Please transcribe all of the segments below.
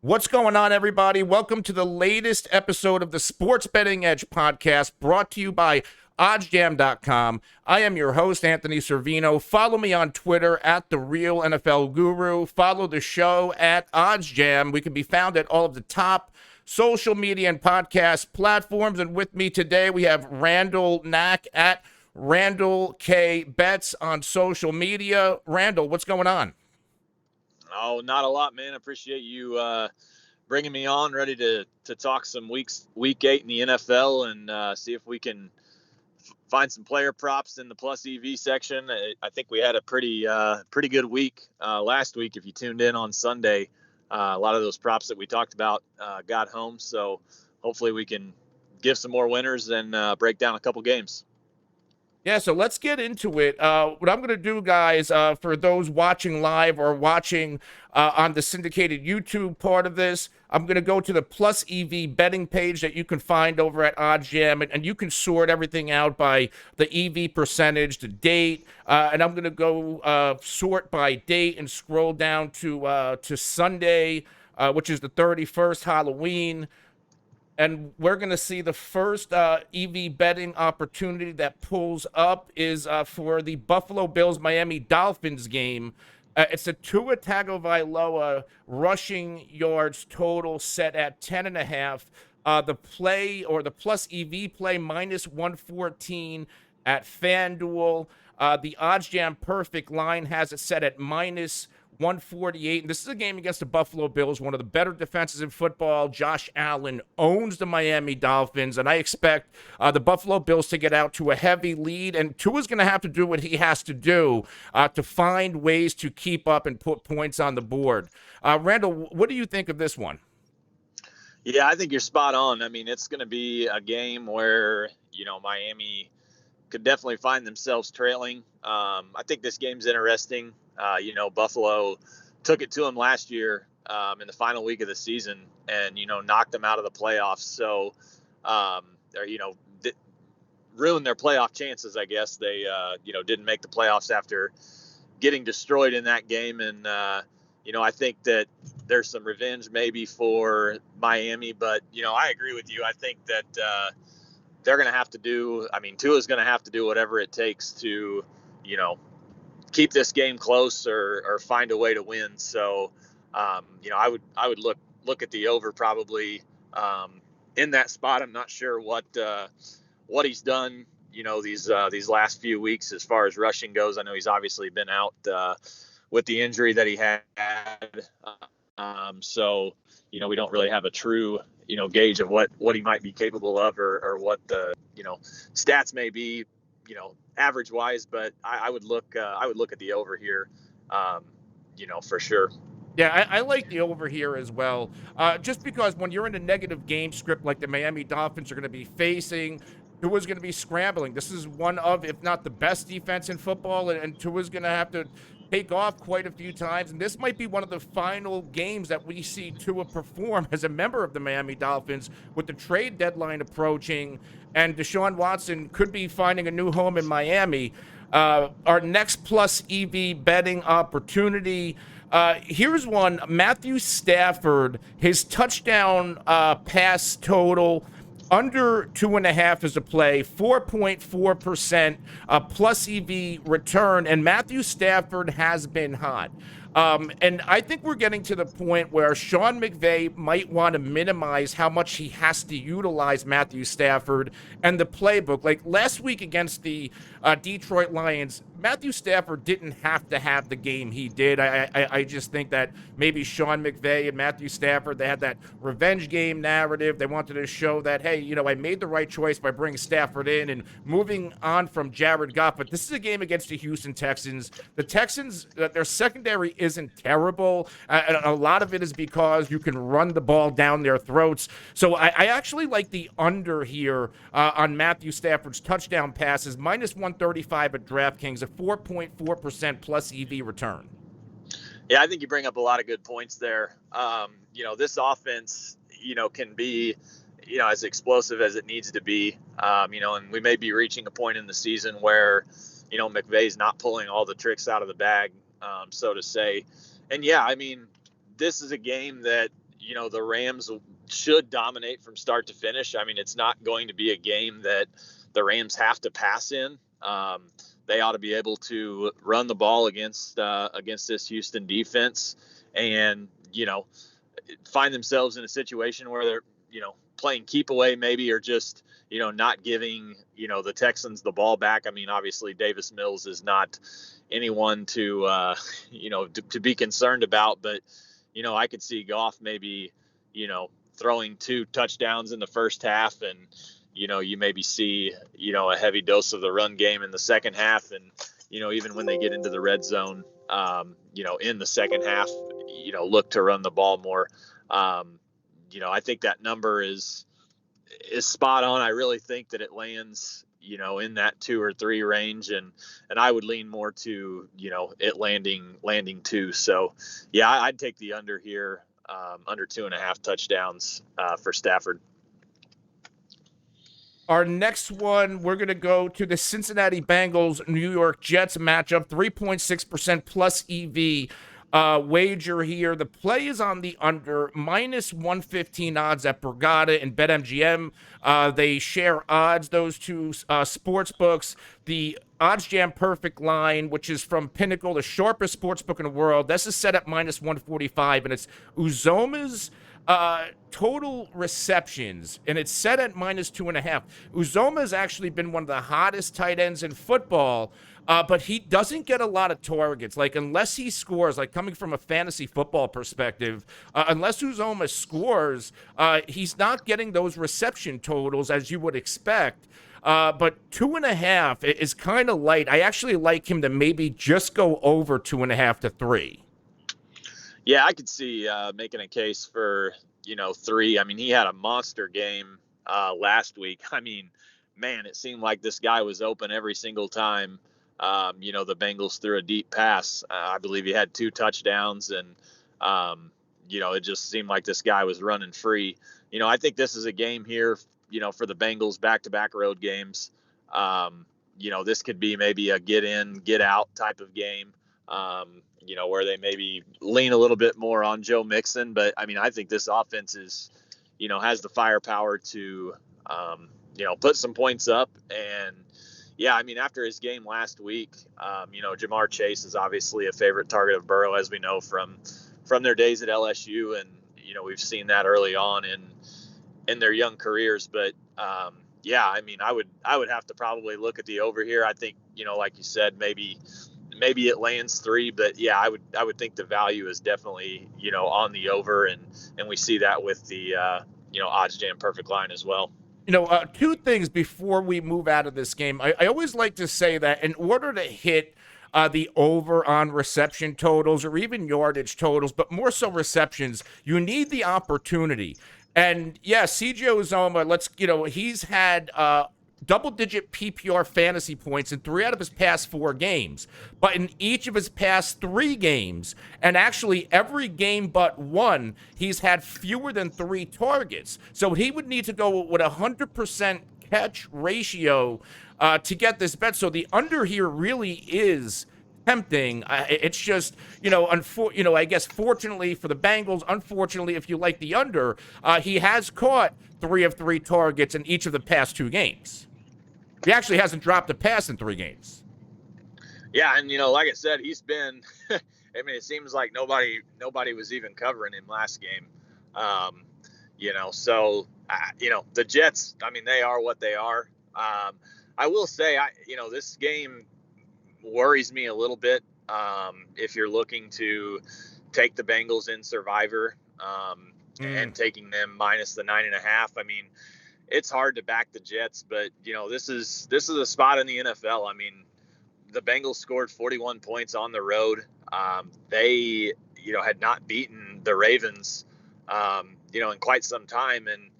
What's going on, everybody? Welcome to the latest episode of the Sports Betting Edge podcast brought to you by OddsJam.com. I am your host, Anthony Servino. Follow me on Twitter at The Real NFL Guru. Follow the show at OddsJam. We can be found at all of the top social media and podcast platforms. And with me today, we have Randall Knack at Randall K Bets on social media. Randall, what's going on? Oh, not a lot, man. I appreciate you bringing me on, ready to talk some week 8 in the NFL and see if we can find some player props in the plus EV section. I think we had a pretty good week last week. If you tuned in on Sunday, a lot of those props that we talked about got home. So hopefully we can give some more winners and break down a couple games. Yeah, so let's get into it. What I'm going to do, guys, for those watching live or watching on the syndicated YouTube part of this, I'm going to go to the Plus EV betting page that you can find over at OddsJam, and you can sort everything out by the EV percentage, the date, and I'm going to go sort by date and scroll down to Sunday, which is the 31st, Halloween. And we're going to see the first EV betting opportunity that pulls up is for the Buffalo Bills-Miami Dolphins game. It's a Tua Tagovailoa rushing yards total set at 10.5. The play or the plus EV play minus 114 at FanDuel. The OddsJam perfect line has it set at minus 148. And this is a game against the Buffalo Bills, one of the better defenses in football. Josh Allen owns the Miami Dolphins, and I expect the Buffalo Bills to get out to a heavy lead. And Tua's going to have to do what he has to do to find ways to keep up and put points on the board. Randall, what do you think of this one? Yeah, I think you're spot on. I mean, it's going to be a game where, Miami could definitely find themselves trailing. I think this game's interesting. Buffalo took it to them last year in the final week of the season and, knocked them out of the playoffs. So, ruined their playoff chances, I guess. They, didn't make the playoffs after getting destroyed in that game. And, I think that there's some revenge maybe for Miami. But, I agree with you. I think that they're going to have to Tua's going to have to do whatever it takes to, keep this game close or find a way to win. So, I would look at the over probably in that spot. I'm not sure what he's done, these last few weeks as far as rushing goes. I know he's obviously been out with the injury that he had. So, we don't really have a true, gauge of what he might be capable of or what the, stats may be, average wise, but I would look at the over here, for sure. Yeah, I like the over here as well. Just because when you're in a negative game script like the Miami Dolphins are going to be facing, Tua's going to be scrambling. This is one of, if not the best defense in football, and Tua's going to have to take off quite a few times. And this might be one of the final games that we see Tua perform as a member of the Miami Dolphins with the trade deadline approaching, and Deshaun Watson could be finding a new home in Miami. Our next plus EV betting opportunity. Here's one. Matthew Stafford, his touchdown pass total under 2.5 is a play, 4.4% plus EV return, and Matthew Stafford has been hot. And I think we're getting to the point where Sean McVay might want to minimize how much he has to utilize Matthew Stafford and the playbook. Like last week against the Detroit Lions, Matthew Stafford didn't have to have the game he did. I just think that maybe Sean McVay and Matthew Stafford, they had that revenge game narrative. They wanted to show that, hey, I made the right choice by bringing Stafford in and moving on from Jared Goff. But this is a game against the Houston Texans. The Texans, their secondary isn't terrible. And a lot of it is because you can run the ball down their throats. So I actually like the under here on Matthew Stafford's touchdown passes, minus 135 at DraftKings, a 4.4% plus EV return. Yeah, I think you bring up a lot of good points there. This offense, can be, as explosive as it needs to be, and we may be reaching a point in the season where, McVay's not pulling all the tricks out of the bag, so to say. And yeah, I mean, this is a game that, the Rams should dominate from start to finish. I mean, it's not going to be a game that the Rams have to pass in. They ought to be able to run the ball against this Houston defense, and find themselves in a situation where they're playing keep away maybe, or just not giving the Texans the ball back. I mean, obviously Davis Mills is not anyone to to be concerned about, but I could see Goff maybe throwing 2 touchdowns in the first half, and you maybe see a heavy dose of the run game in the second half, and even when they get into the red zone, in the second half, look to run the ball more. I think that number is spot on. I really think that it lands in that 2 or 3 range, and I would lean more to it landing 2. So yeah, I'd take the under here, under 2.5 touchdowns for Stafford. Our next one, we're going to go to the Cincinnati Bengals New York Jets matchup, 3.6% plus EV wager here. The play is on the under, minus 115 odds at Borgata and BetMGM. They share odds, those two sports books. The OddsJam Perfect Line, which is from Pinnacle, the sharpest sports book in the world. This is set at minus 145, and it's Uzoma's total receptions, and it's set at minus 2.5. Uzoma has actually been one of the hottest tight ends in football, but he doesn't get a lot of targets. Like, unless he scores, like coming from a fantasy football perspective, unless Uzoma scores, he's not getting those reception totals as you would expect. But 2.5 is kind of light. I actually like him to maybe just go over 2.5 to 3. Yeah, I could see making a case for 3. I mean, he had a monster game last week. I mean, man, it seemed like this guy was open every single time. The Bengals threw a deep pass. I believe he had 2 touchdowns, and it just seemed like this guy was running free. I think this is a game here, for the Bengals, back-to-back road games. This could be maybe a get in, get out type of game. Where they maybe lean a little bit more on Joe Mixon. But I mean, I think this offense is, has the firepower to, put some points up. And yeah, I mean, after his game last week, Jamar Chase is obviously a favorite target of Burrow, as we know from their days at LSU. And, we've seen that early on in their young careers. But, yeah, I mean, I would have to probably look at the over here. I think, like you said, maybe it lands 3, but yeah, I would think the value is definitely, on the over, and we see that with the, OddsJam Perfect Line as well. 2 things before we move out of this game. I always like to say that in order to hit the over on reception totals or even yardage totals, but more so receptions, you need the opportunity. And yeah, CJ Uzoma, he's had double-digit PPR fantasy points in 3 out of his past 4 games. But in each of his past 3 games, and actually every game but 1, he's had fewer than 3 targets. So he would need to go with 100% catch ratio to get this bet. So the under here really is tempting. It's just, I guess fortunately for the Bengals, unfortunately if you like the under, he has caught 3 of 3 targets in each of the past 2 games. He actually hasn't dropped a pass in 3 games. Yeah, and like I said, he's been. I mean, it seems like nobody was even covering him last game. So the Jets. I mean, they are what they are. I will say, this game worries me a little bit. If you're looking to take the Bengals in Survivor, and taking them minus the 9.5. I mean, it's hard to back the Jets, but this is a spot in the NFL. I mean, the Bengals scored 41 points on the road. They had not beaten the Ravens in quite some time, and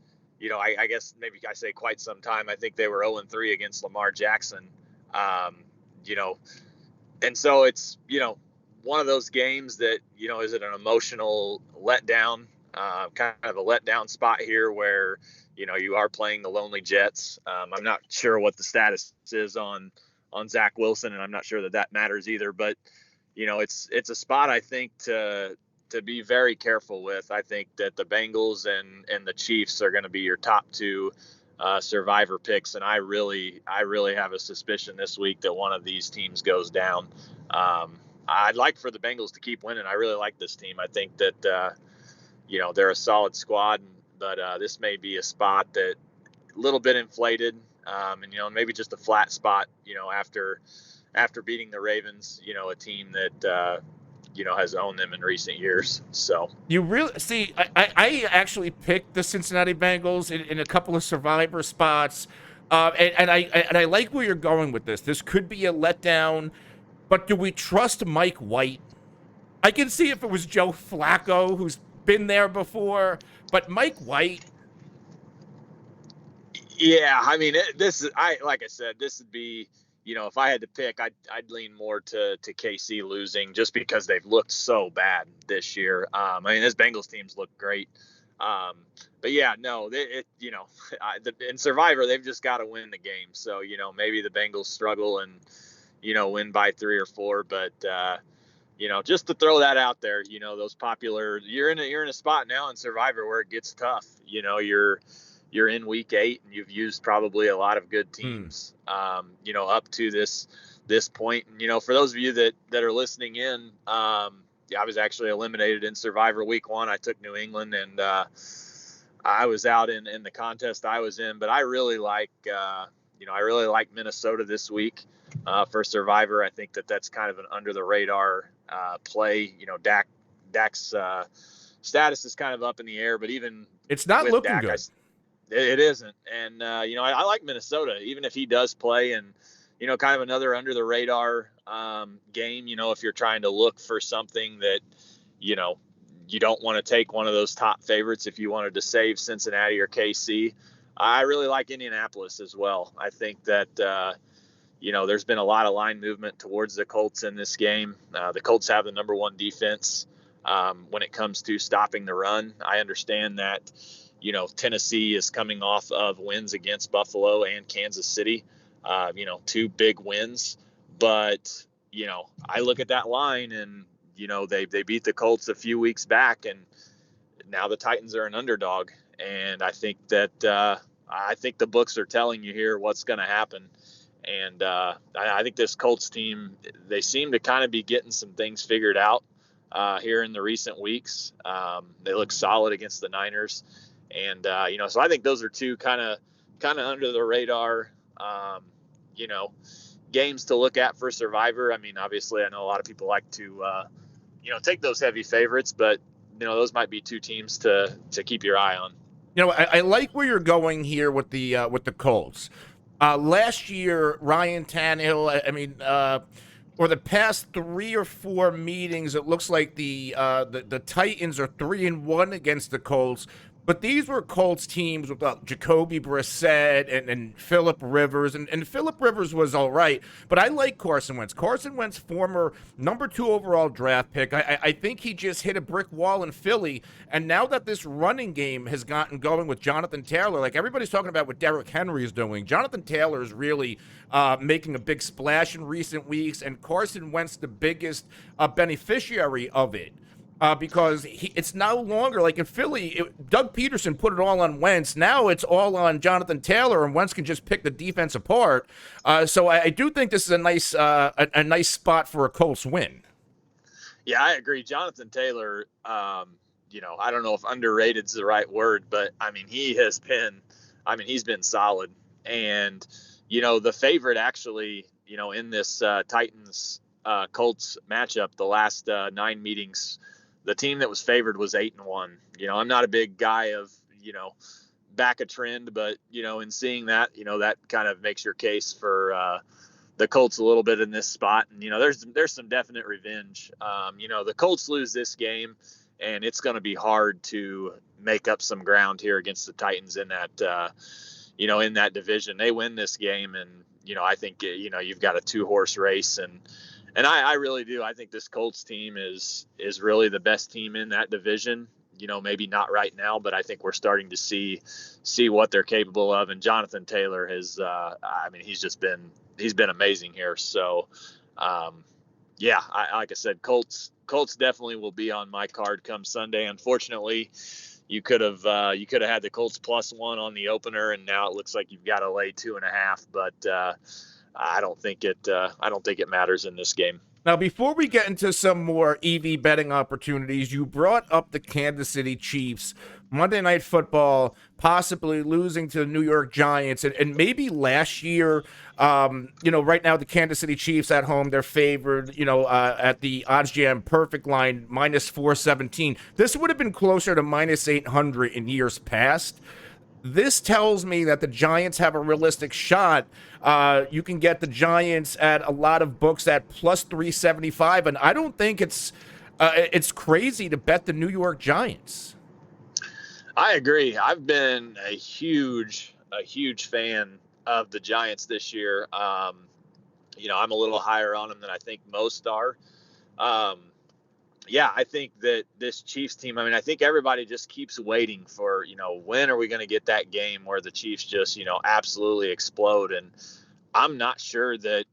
I guess maybe I say quite some time. I think they were 0-3 against Lamar Jackson. And so it's one of those games that is it an emotional letdown, kind of a letdown spot here where you are playing the lonely Jets. I'm not sure what the status is on Zach Wilson, and I'm not sure that matters either. But it's a spot I think to to be very careful with. I think that the Bengals and the Chiefs are going to be your top two survivor picks, and I really have a suspicion this week that one of these teams goes down. I'd like for the Bengals to keep winning. I really like this team. I think that they're a solid squad, but this may be a spot that a little bit inflated, and maybe just a flat spot. After beating the Ravens, a team that has owned them in recent years. So You really see, I actually picked the Cincinnati Bengals in a couple of survivor spots, and I like where you're going with this. This could be a letdown, but do we trust Mike White? I can see if it was Joe Flacco, who's been there before, but Mike White. yeah, I mean, like I said, this would be. If I had to pick, I'd lean more to KC losing just because they've looked so bad this year. I mean, this Bengals teams look great. But yeah, no, in Survivor, they've just got to win the game. So, maybe the Bengals struggle and, win by 3 or 4. But, just to throw that out there, those popular, you're in a spot now in Survivor where it gets tough. You're in week 8 and you've used probably a lot of good teams, up to this point. And, for those of you that are listening in, I was actually eliminated in Survivor week 1. I took New England and I was out in the contest I was in, but I really like Minnesota this week for Survivor. I think that's kind of an under the radar play. Dak's status is kind of up in the air, but even It's not with looking Dak, good. It isn't. And, I like Minnesota, even if he does play and, kind of another under the radar game, if you're trying to look for something that, you don't want to take one of those top favorites if you wanted to save Cincinnati or KC. I really like Indianapolis as well. I think that, there's been a lot of line movement towards the Colts in this game. The Colts have the number 1 defense when it comes to stopping the run. I understand that. Tennessee is coming off of wins against Buffalo and Kansas City, 2 big wins. But, I look at that line and, they beat the Colts a few weeks back and now the Titans are an underdog. And I think that I think the books are telling you here what's going to happen. And I think this Colts team, they seem to kind of be getting some things figured out here in the recent weeks. They look solid against the Niners. And, so I think those are 2 kind of under the radar, games to look at for Survivor. I mean, obviously, I know a lot of people like to, take those heavy favorites, but, those might be 2 teams to keep your eye on. I like where you're going here with the Colts. Last year, Ryan Tannehill, or the past 3 or 4 meetings, it looks like the Titans are 3-1 against the Colts. But these were Colts teams with Jacoby Brissett and Phillip Rivers. And Phillip Rivers was all right. But I like Carson Wentz. Carson Wentz, former number 2 overall draft pick. I think he just hit a brick wall in Philly. And now that this running game has gotten going with Jonathan Taylor, like everybody's talking about what Derrick Henry is doing, Jonathan Taylor is really making a big splash in recent weeks. And Carson Wentz, the biggest beneficiary of it. Because it's no longer like in Philly, Doug Peterson put it all on Wentz. Now it's all on Jonathan Taylor, and Wentz can just pick the defense apart. So I do think this is a nice spot for a Colts win. Yeah, I agree. Jonathan Taylor, I don't know if underrated is the right word, but I mean, he's been solid. And, the favorite actually, in this Titans Colts matchup, the last 9 meetings, the team that was favored was 8-1. I'm not a big guy of, back a trend, but, in seeing that, that kind of makes your case for the Colts a little bit in this spot. And, there's some definite revenge. The Colts lose this game and it's going to be hard to make up some ground here against the Titans in that, in that division. They win this game and, I think, you've got a 2-horse race and I really do. I think this Colts team is really the best team in that division. Maybe not right now, but I think we're starting to see what they're capable of. And Jonathan Taylor has, he's been amazing here. So, like I said, Colts Colts definitely will be on my card come Sunday. Unfortunately, you could have had the Colts +1 on the opener, and now it looks like you've got to lay 2.5. But I don't think it matters in this game. Now, before we get into some more EV betting opportunities, you brought up the Kansas City Chiefs, Monday Night Football, possibly losing to the New York Giants. And maybe last year, right now the Kansas City Chiefs at home, they're favored, at the OddsJam perfect line, -417. This would have been closer to -800 in years past. This tells me that the Giants have a realistic shot. You can get the Giants at a lot of books at +375, and I don't think it's crazy to bet the New York Giants. I agree. I've been a huge fan of the Giants this year. I'm a little higher on them than I think most are. I think that this Chiefs team, I think everybody just keeps waiting for, when are we going to get that game where the Chiefs just, absolutely explode. And I'm not sure that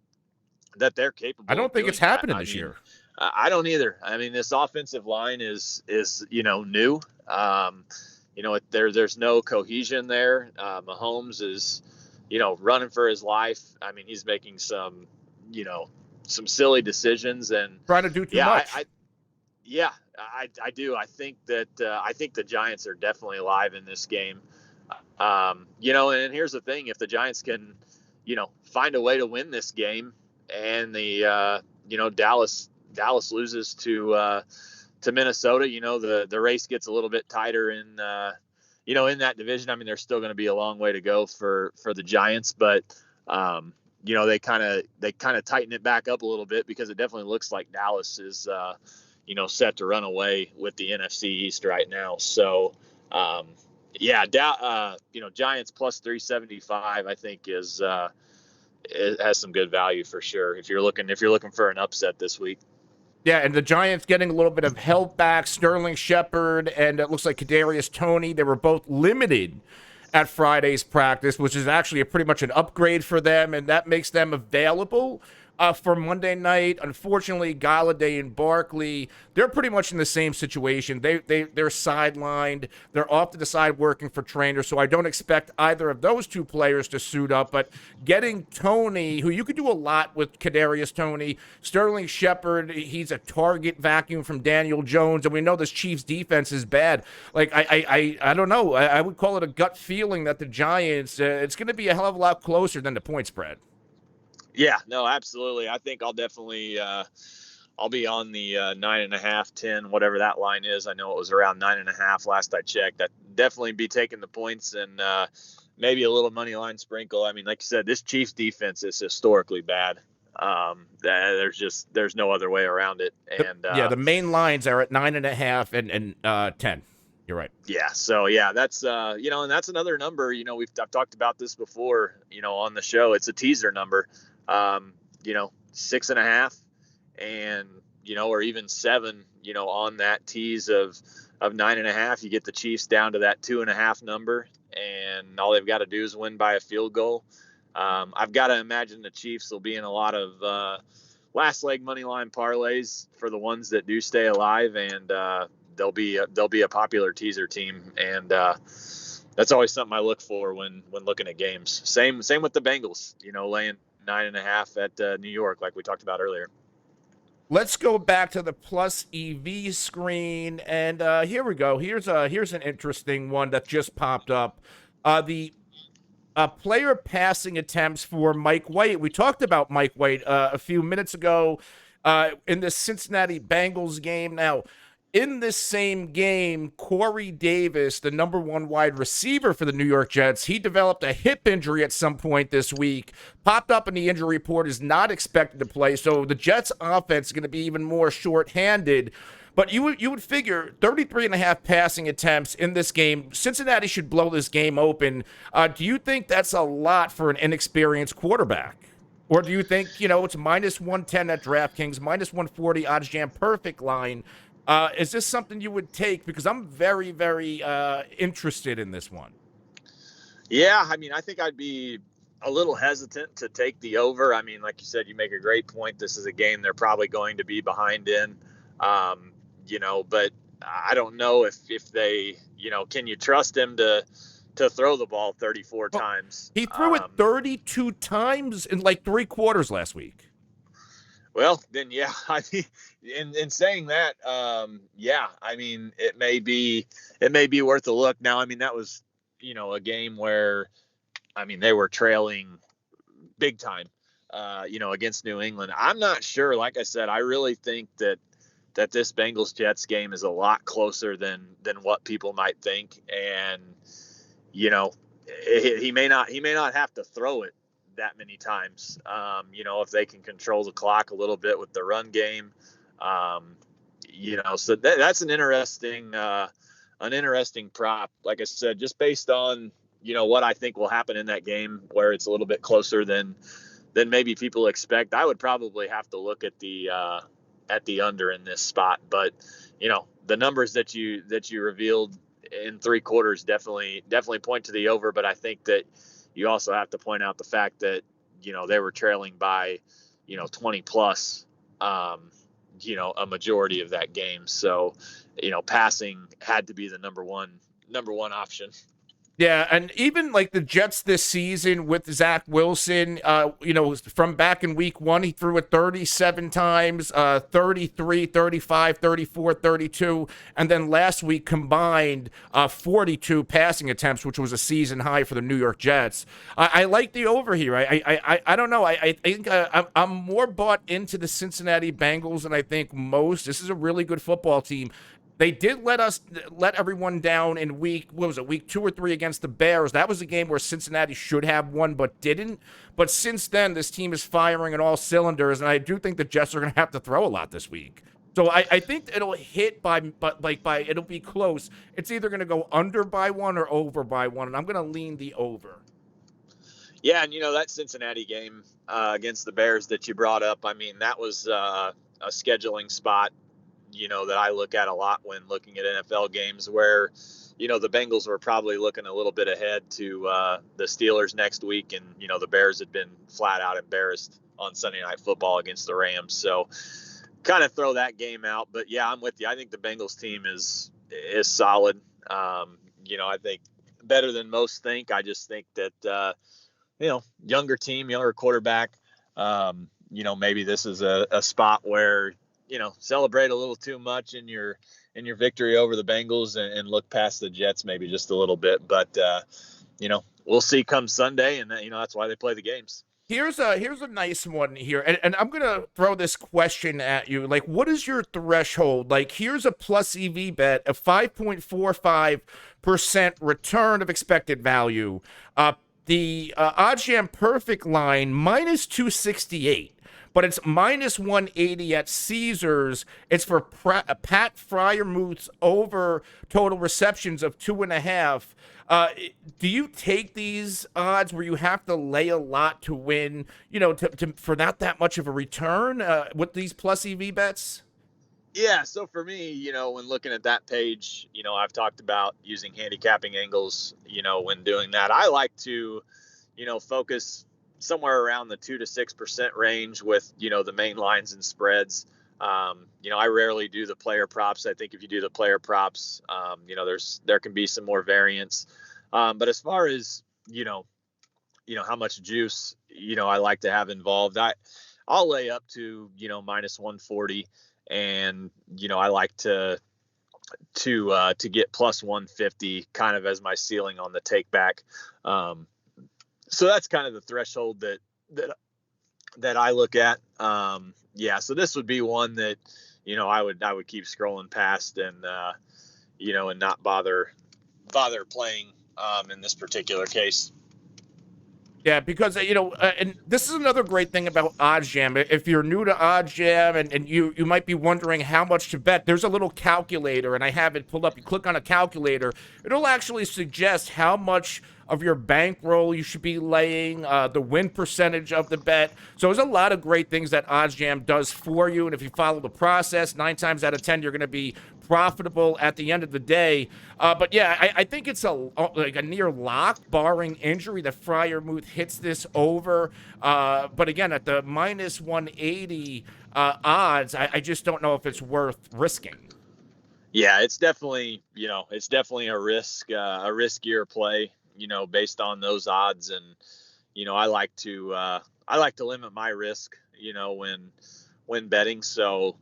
they're capable. I don't think it's happening this year. I don't either. This offensive line is new. There's no cohesion there. Mahomes is, running for his life. He's making some silly decisions and trying to do too much. I do. I think the Giants are definitely alive in this game. And here's the thing: if the Giants can, find a way to win this game, and the Dallas loses to Minnesota, the race gets a little bit tighter in that division. There's still going to be a long way to go for the Giants, but they kind of tighten it back up a little bit because it definitely looks like Dallas is set to run away with the NFC East right now. So, Giants +375, I think it has some good value for sure. If you're looking for an upset this week. Yeah, and the Giants getting a little bit of help back. Sterling Shepard and it looks like Kadarius Toney. They were both limited at Friday's practice, which is actually pretty much an upgrade for them, and that makes them available for Monday night. Unfortunately, Galladay and Barkley, they're pretty much in the same situation. They're sidelined. They're off to the side working for trainers, so I don't expect either of those two players to suit up. But getting Toney, who you could do a lot with Kadarius Toney, Sterling Shepard, he's a target vacuum from Daniel Jones, and we know this Chiefs defense is bad. Like, I don't know. I would call it a gut feeling that the Giants, it's going to be a hell of a lot closer than the point spread. Yeah, no, absolutely. I think I'll definitely I'll be on the 9.5, 10, whatever that line is. I know it was around 9.5 last I checked. I'd definitely be taking the points and maybe a little money line sprinkle. Like you said, this Chiefs defense is historically bad. There's no other way around it. And the main lines are at 9.5 and 10. You're right. Yeah. So that's and that's another number. I've talked about this before. On the show, it's a teaser number. 6.5 and, or even 7, on that tease of 9.5, you get the Chiefs down to that 2.5 number, and all they've got to do is win by a field goal. I've got to imagine the Chiefs will be in a lot of last leg money line parlays for the ones that do stay alive, and they'll be a popular teaser team. And that's always something I look for when looking at games. Same with the Bengals, laying 9.5 at New York, like we talked about earlier. Let's go back to the plus EV screen, and here we go. Here's an interesting one that just popped up. The player passing attempts for Mike White. We talked about Mike White a few minutes ago in the Cincinnati Bengals game. Now, in this same game, Corey Davis, the number 1 wide receiver for the New York Jets, he developed a hip injury at some point this week, popped up in the injury report, is not expected to play, so the Jets' offense is going to be even more shorthanded. But you would figure 33.5 passing attempts in this game. Cincinnati should blow this game open. Do you think that's a lot for an inexperienced quarterback? Or do you think, it's -110 at DraftKings, -140 OddsJam perfect line? Is this something you would take? Because I'm very, very interested in this one. Yeah, I think I'd be a little hesitant to take the over. Like you said, you make a great point. This is a game they're probably going to be behind in. But I don't know if they, can you trust him to throw the ball 34 Well, times? he threw it 32 times in like 3 quarters last week. Well, then, yeah, I mean, in saying that, yeah, I mean, it may be worth a look. Now, I mean, that was, a game where, I mean, they were trailing big time, against New England. I'm not sure. Like I said, I really think that this Bengals Jets game is a lot closer than what people might think, and he may not have to throw it that many times. If they can control the clock a little bit with the run game, so that's an interesting prop. Like I said, just based on what I think will happen in that game, where it's a little bit closer than maybe people expect. I would probably have to look at the under in this spot, but the numbers that you revealed in 3 quarters definitely point to the over. But I think that you also have to point out the fact that they were trailing by 20 plus a majority of that game. So passing had to be the number one option. Yeah, and even like the Jets this season with Zach Wilson, from back in week 1, he threw it 37 times, 33, 35, 34, 32, and then last week combined 42 passing attempts, which was a season high for the New York Jets. I like the over here. I don't know. I think I'm more bought into the Cincinnati Bengals than I think most. This is a really good football team. They did let everyone down in week 2 or 3 against the Bears. That was a game where Cincinnati should have won but didn't. But since then, this team is firing on all cylinders, and I do think the Jets are going to have to throw a lot this week. So I think it'll hit it'll be close. It's either going to go under by 1 or over by 1, and I'm going to lean the over. Yeah, and that Cincinnati game against the Bears that you brought up, I mean, that was a scheduling spot that I look at a lot when looking at NFL games, where the Bengals were probably looking a little bit ahead to the Steelers next week, and the Bears had been flat out embarrassed on Sunday Night Football against the Rams. So kind of throw that game out. But yeah, I'm with you. I think the Bengals team is solid. I think better than most think. I just think that younger team, younger quarterback. Maybe this is a spot where celebrate a little too much in your victory over the Bengals and look past the Jets maybe just a little bit. But we'll see come Sunday, and that's why they play the games. Here's a nice one here, and I'm gonna throw this question at you. Like, what is your threshold? Like, here's a plus EV bet, a 5.45% return of expected value. The OddsJam perfect line minus 268. But it's minus 180 at Caesars. It's for Pat Fryermuth's over total receptions of 2.5. Do you take these odds where you have to lay a lot to win, for not that much of a return with these plus EV bets? Yeah, so for me, when looking at that page, I've talked about using handicapping angles, when doing that. I like to, focus somewhere around the 2 to 6% range with, the main lines and spreads. I rarely do the player props. I think if you do the player props, there can be some more variance. But as far as, how much juice, I like to have involved, I'll lay up to, minus 140. And, I like to get plus 150 kind of as my ceiling on the take back. So that's kind of the threshold that I look at. So this would be one that, I would keep scrolling past and, and not bother playing in this particular case. Yeah, because, and this is another great thing about OddsJam. If you're new to OddsJam and you might be wondering how much to bet, there's a little calculator, and I have it pulled up. You click on a calculator. It'll actually suggest how much of your bankroll you should be laying, the win percentage of the bet. So there's a lot of great things that OddsJam does for you, and if you follow the process, 9 times out of 10, you're going to be profitable at the end of the day. But yeah, I think it's a near lock, barring injury, that Fryermuth hits this over. But again, at the minus 180, odds, I just don't know if it's worth risking. Yeah, it's definitely, it's definitely a riskier play, based on those odds. And, I like to limit my risk, when betting. So,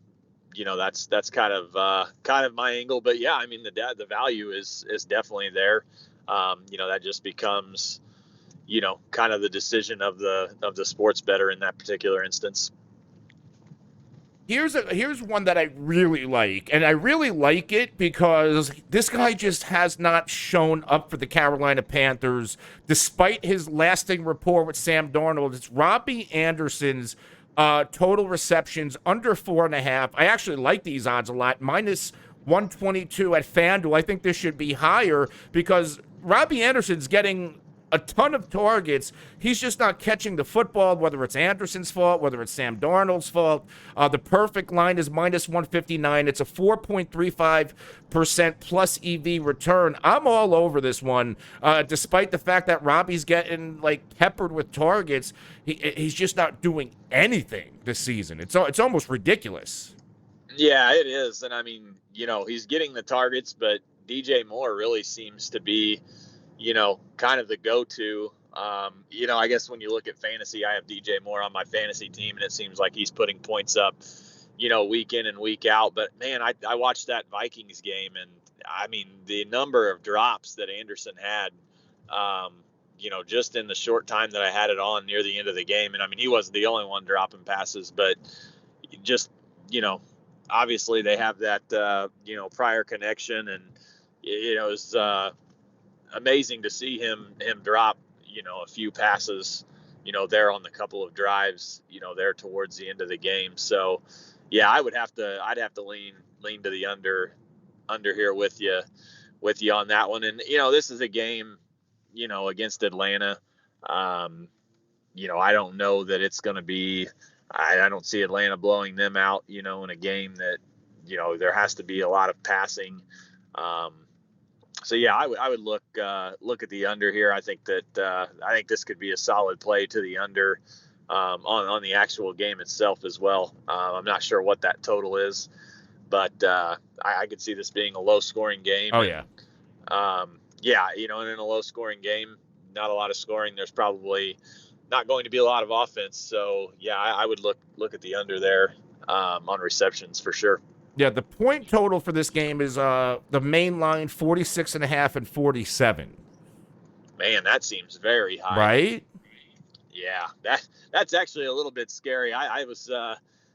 that's kind of my angle. But yeah, I mean, the value is definitely there. That just becomes, kind of the decision of the sports bettor in that particular instance. Here's one that I really like, and I really like it because this guy just has not shown up for the Carolina Panthers despite his lasting rapport with Sam Darnold. It's Robbie Anderson's total receptions under 4.5. I actually like these odds a lot. Minus 122 at FanDuel. I think this should be higher because Robbie Anderson's getting a ton of targets. He's just not catching the football, whether it's Anderson's fault, whether it's Sam Darnold's fault. The perfect line is minus 159. It's a 4.35% plus EV return. I'm all over this one, despite the fact that Robbie's getting peppered with targets. He's just not doing anything this season. It's almost ridiculous. Yeah, it is. And I mean, he's getting the targets, but DJ Moore really seems to be kind of the go-to. I guess when you look at fantasy, I have DJ Moore on my fantasy team, and it seems like he's putting points up, week in and week out. But man, I watched that Vikings game, and I mean, the number of drops that Anderson had, just in the short time that I had it on near the end of the game. And I mean, he wasn't the only one dropping passes, but just, obviously they have that, prior connection, and, it was, amazing to see him drop, a few passes, there on the couple of drives, there towards the end of the game. So yeah, I'd have to lean to the under here with you on that one. And, this is a game, against Atlanta. I don't know that it's going to be, I don't see Atlanta blowing them out, in a game that, there has to be a lot of passing. So yeah, I would look at the under here. I think this could be a solid play to the under on the actual game itself as well. I'm not sure what that total is, but I could see this being a low scoring game. Oh yeah. And in a low scoring game, not a lot of scoring. There's probably not going to be a lot of offense. So yeah, I would look at the under there on receptions for sure. Yeah, the point total for this game is the main line 46.5 and 47. Man, that seems very high. Right? Yeah, that's actually a little bit scary. I was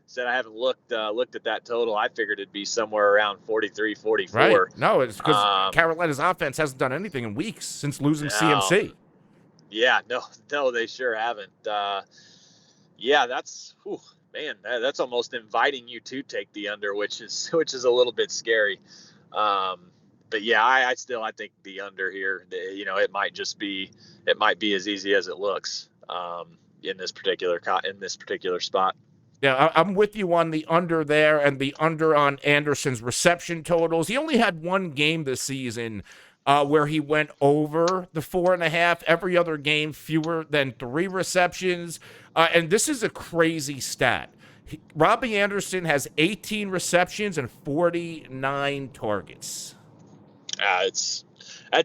said I haven't looked at that total. I figured it'd be somewhere around 43, 44. Right. No, it's because Carolina's offense hasn't done anything in weeks since losing CMC. Yeah, no, they sure haven't. Yeah, that's. Whew. Man, that's almost inviting you to take the under, which is a little bit scary. But yeah, I think the under here, it might be as easy as it looks in this particular spot. Yeah, I'm with you on the under there and the under on Anderson's reception totals. He only had one game this season where he went over the 4.5. Every other game, fewer than 3 receptions. And this is a crazy stat. Robbie Anderson has 18 receptions and 49 targets. That's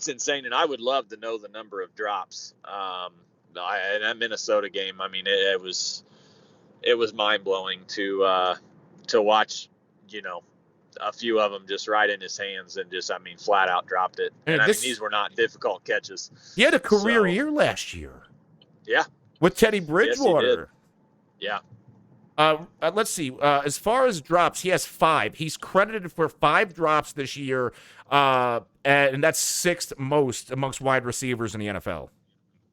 insane, and I would love to know the number of drops. In that Minnesota game, I mean, it was mind blowing to watch. A few of them just right in his hands and just, flat out dropped it. And these were not difficult catches. He had a career year last year. Yeah. With Teddy Bridgewater. Yes, he did. Yeah. Let's see. As far as drops, he has 5. He's credited for 5 drops this year, and that's 6th most amongst wide receivers in the NFL.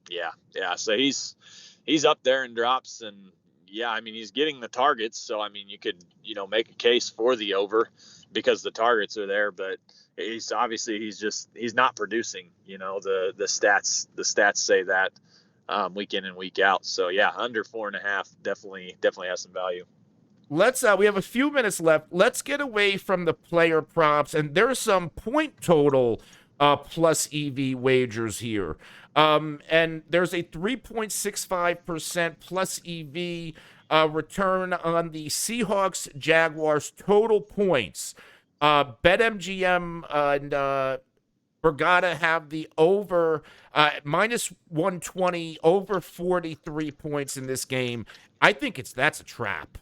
Yeah. So he's up there in drops, and yeah, he's getting the targets. So you could make a case for the over because the targets are there, but he's not producing. The stats say that. Week in and week out. So yeah, under 4.5 definitely has some value. Let's we have a few minutes left. Let's get away from the player props, and there's some point total plus EV wagers here. And there's a 3.65% plus EV return on the Seahawks Jaguars total points. BetMGM and Borgata have the over minus 120, over 43 points in this game. I think that's a trap.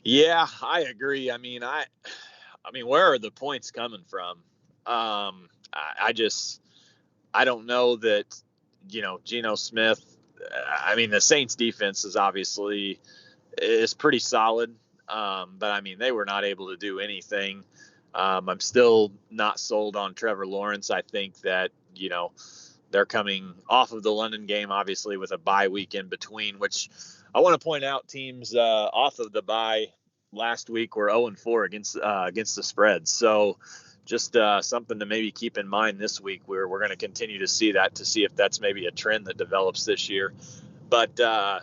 Yeah, I agree. Where are the points coming from? I don't know that, Geno Smith. The Saints defense is pretty solid. But they were not able to do anything. I'm still not sold on Trevor Lawrence. I think that, they're coming off of the London game, obviously with a bye week in between, which I want to point out teams off of the bye last week were 0-4 against the spread. So just something to maybe keep in mind this week, where we're going to continue to see that, to see if that's maybe a trend that develops this year. But I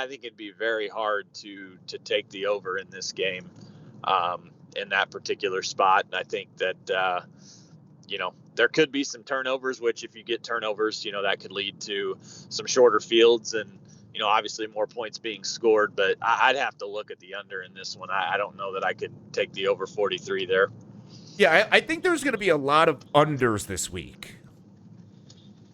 think it'd be very hard to take the over in this game in that particular spot. And I think that, there could be some turnovers, which if you get turnovers, that could lead to some shorter fields and, obviously more points being scored. But I'd have to look at the under in this one. I don't know that I could take the over 43 there. Yeah, I think there's going to be a lot of unders this week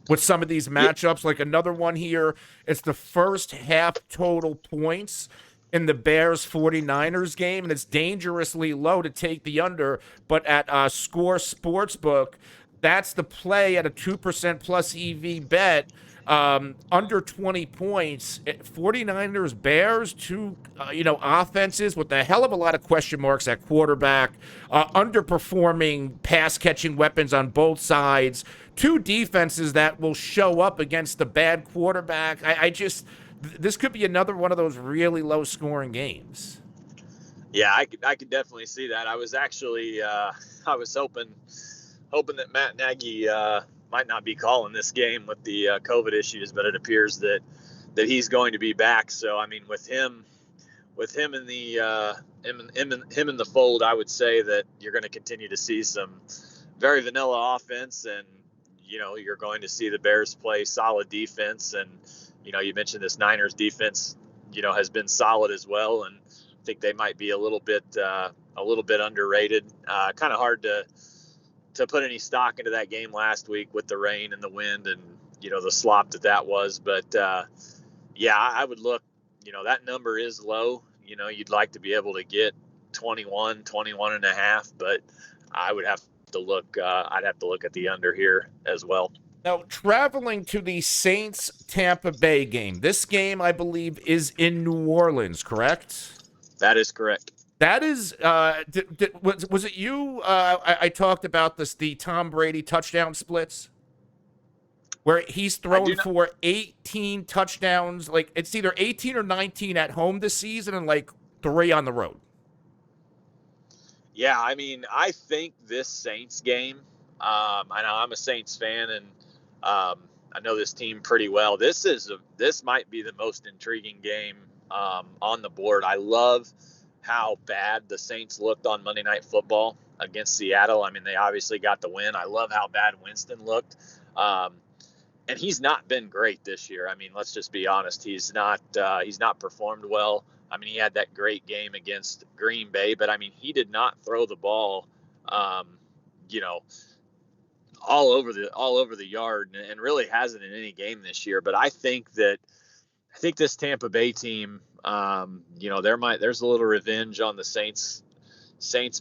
with some of these matchups. Like another one here, it's the first half total points in the Bears 49ers game, and it's dangerously low to take the under. But at Score Sportsbook, that's the play at a 2% plus EV bet. Under 20 points, 49ers Bears, two offenses with a hell of a lot of question marks at quarterback, underperforming pass catching weapons on both sides, two defenses that will show up against the bad quarterback. This could be another one of those really low scoring games. Yeah, I could definitely see that. I was actually I was hoping that Matt Nagy might not be calling this game with the COVID issues, but it appears that he's going to be back. So with him in the him in the fold, I would say that you're going to continue to see some very vanilla offense, and you're going to see the Bears play solid defense. And you mentioned this Niners defense, has been solid as well, and I think they might be a little bit underrated. Kind of hard to put any stock into that game last week with the rain and the wind and the slop that was. But I would look. That number is low. You'd like to be able to get 21 and a half, but I would have to look. I'd have to look at the under here as well. Now, traveling to the Saints-Tampa Bay game. This game, I believe, is in New Orleans, correct? That is correct. That is, was it you? I talked about the Tom Brady touchdown splits, where he's thrown for 18 touchdowns. Like, it's either 18 or 19 at home this season and, 3 on the road. Yeah, I think this Saints game, I know I'm a Saints fan, and I know this team pretty well. This might be the most intriguing game on the board. I love how bad the Saints looked on Monday Night Football against Seattle. They obviously got the win. I love how bad Winston looked. And he's not been great this year. Let's just be honest. He's not performed well. He had that great game against Green Bay, but he did not throw the ball, all over the yard, and really hasn't in any game this year. But I think this Tampa Bay team, there's a little revenge on the Saints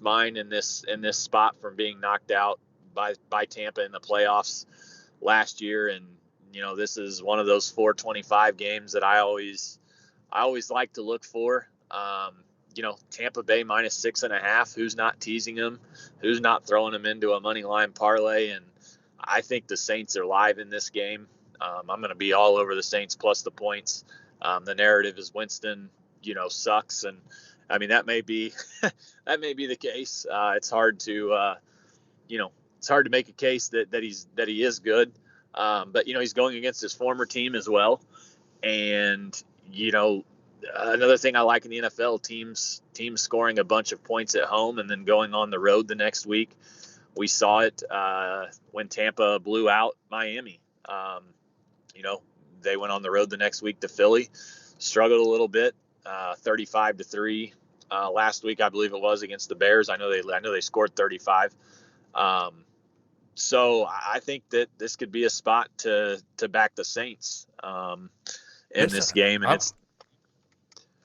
mind in this spot from being knocked out by Tampa in the playoffs last year. And this is one of those 425 games that I always like to look for. Tampa Bay minus 6.5. Who's not teasing them? Who's not throwing them into a money line parlay? And I think the Saints are live in this game. I'm going to be all over the Saints plus the points. The narrative is Winston, sucks, and that may be the case. It's hard to make a case that he is good. But he's going against his former team as well, and another thing I like in the NFL, teams scoring a bunch of points at home and then going on the road the next week. We saw it when Tampa blew out Miami. They went on the road the next week to Philly. struggled a little bit, 35-3 last week, I believe it was, against the Bears. I know they scored 35. So I think that this could be a spot to back the Saints in this game, and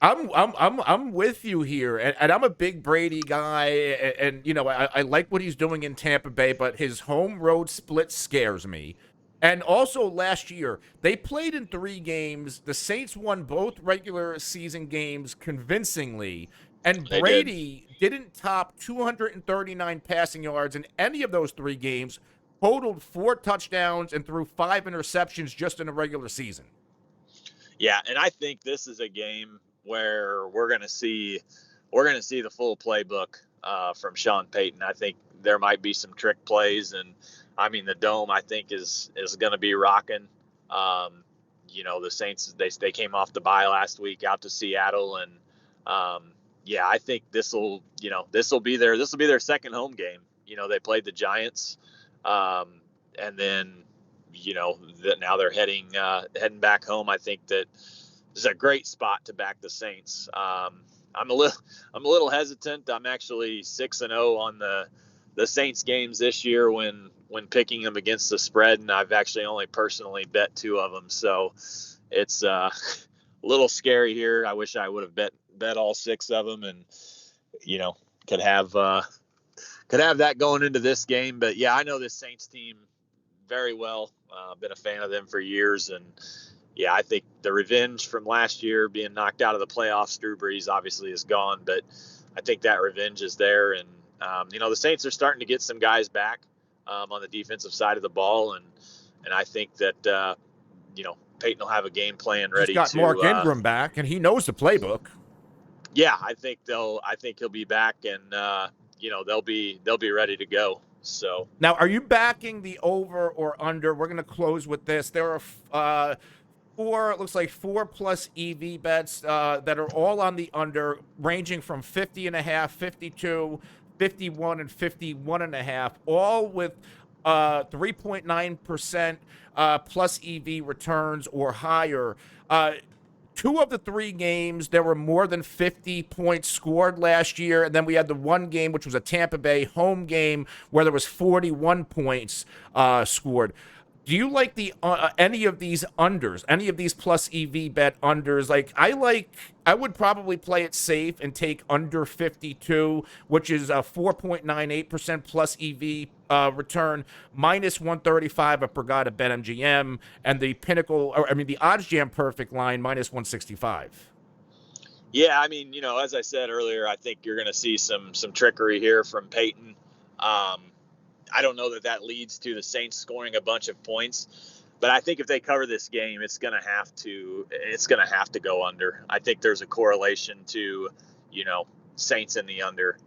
I'm with you here, and I'm a big Brady guy, and I like what he's doing in Tampa Bay, but his home road split scares me. And also last year, they played in 3 games. The Saints won both regular season games convincingly, and they did. Brady didn't top 239 passing yards in any of those 3 games, totaled 4 touchdowns, and threw 5 interceptions just in a regular season. Yeah, and I think this is a game where we're going to see the full playbook from Sean Payton. I think there might be some trick plays, and I mean the dome I think is going to be rocking. The Saints they came off the bye last week out to Seattle, and I think this will be their second home game. They played the Giants, and then that now they're heading back home. I think that this is a great spot to back the Saints. I'm a little hesitant. I'm actually 6-0 on the Saints games this year when picking them against the spread, and I've actually only personally bet 2 of them. So it's a little scary here. I wish I would have bet all 6 of them, and could have that going into this game. But yeah, I know this Saints team very well. Been a fan of them for years, and yeah, I think the revenge from last year being knocked out of the playoffs, Drew Brees obviously is gone, but I think that revenge is there. And the Saints are starting to get some guys back on the defensive side of the ball, and I think that Peyton will have a game plan ready. He's got Mark Ingram back, and he knows the playbook. Yeah, I think he'll be back, and they'll be ready to go. So now, are you backing the over or under? We're going to close with this. There are 4, it looks like 4+ EV bets that are all on the under, ranging from 50.5, 52, 51, and 51.5, all with 3.9% plus EV returns or higher. 2 of the 3 games, there were more than 50 points scored last year. And then we had the 1 game, which was a Tampa Bay home game, where there was 41 points scored. Do you like any of these unders, any of these plus EV bet unders? I would probably play it safe and take under 52, which is a 4.98% plus EV return, minus 135 at Brigada BetMGM, and the the OddsJam perfect line, minus 165. Yeah, I mean, as I said earlier, I think you're going to see some trickery here from Peyton. I don't know that leads to the Saints scoring a bunch of points, but I think if they cover this game, it's going to have to go under. I think there's a correlation to, Saints in the under.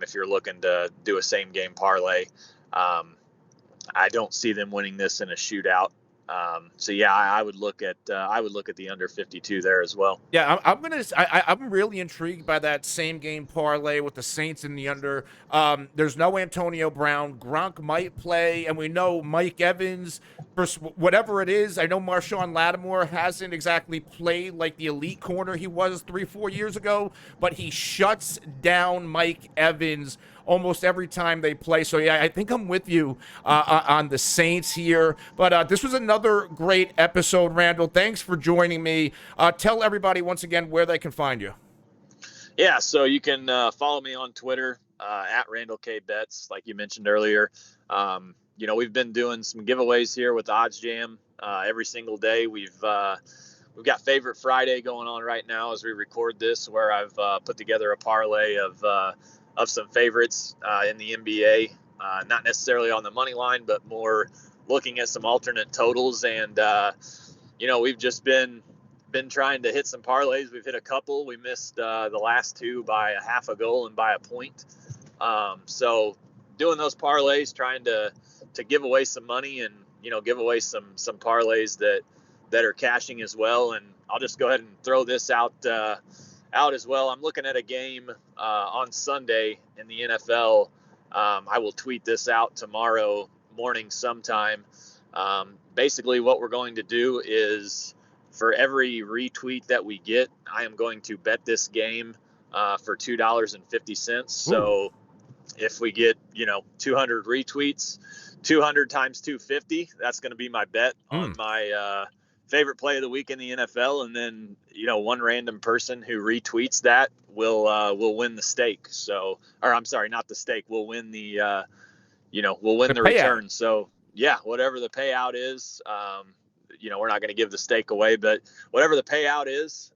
If you're looking to do a same game parlay, I don't see them winning this in a shootout. So yeah, I would look at the under 52 there as well. Yeah, I'm really intrigued by that same game parlay with the Saints in the under. There's no Antonio Brown. Gronk might play, and we know Mike Evans, for whatever it is. I know Marshawn Lattimore hasn't exactly played like the elite corner he was 3-4 years ago, but he shuts down Mike Evans almost every time they play. So yeah, I think I'm with you on the Saints here. But this was another great episode, Randall. Thanks for joining me. Tell everybody once again where they can find you. Yeah, so you can follow me on Twitter at Randall K Bets, like you mentioned earlier. We've been doing some giveaways here with OddsJam every single day. We've got Favorite Friday going on right now as we record this, where I've put together a parlay of some favorites in the NBA, not necessarily on the money line, but more looking at some alternate totals. And we've just been trying to hit some parlays. We've hit a couple. We missed the last 2 by a half a goal and by a point. So doing those parlays, trying to give away some money and give away some parlays that are cashing as well. And I'll just go ahead and throw this out as well. I'm looking at a game on Sunday in the NFL. I will tweet this out tomorrow morning sometime. Basically, what we're going to do is for every retweet that we get, I am going to bet this game for $2.50. So if we get 200 retweets, 200 times 250, that's going to be my bet on my favorite play of the week in the NFL. And then one random person who retweets that will win the stake. So, or I'm sorry, not the stake. We'll win the the return. So yeah, whatever the payout is, we're not going to give the stake away, but whatever the payout is,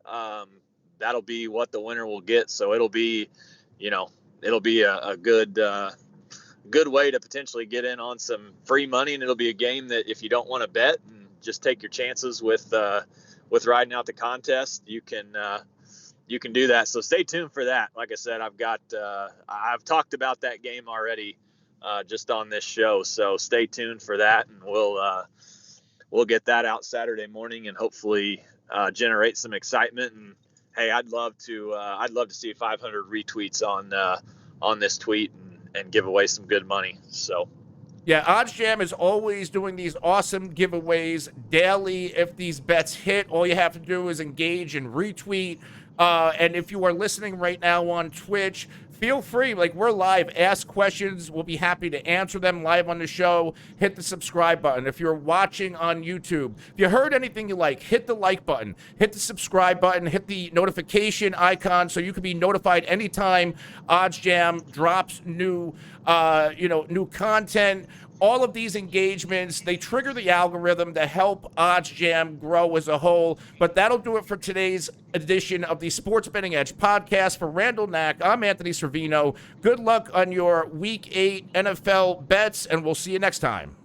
that'll be what the winner will get. So it'll be a good way to potentially get in on some free money, and it'll be a game that if you don't want to bet and just take your chances with riding out the contest, you can do that. So stay tuned for that. Like I said, I've talked about that game already just on this show, so stay tuned for that, and we'll get that out Saturday morning and hopefully generate some excitement. And hey, I'd love to see 500 retweets on this tweet and give away some good money. So yeah, OddsJam is always doing these awesome giveaways daily. If these bets hit, all you have to do is engage and retweet. And if you are listening right now on Twitch, feel free, we're live, ask questions. We'll be happy to answer them live on the show. Hit the subscribe button. If you're watching on YouTube, if you heard anything you like, hit the like button, hit the subscribe button, hit the notification icon so you can be notified anytime OddsJam drops new content. All of these engagements, they trigger the algorithm to help OddsJam grow as a whole. But that'll do it for today's edition of the Sports Betting Edge podcast. For Randall Knack, I'm Anthony Servino. Good luck on your Week 8 NFL bets, and we'll see you next time.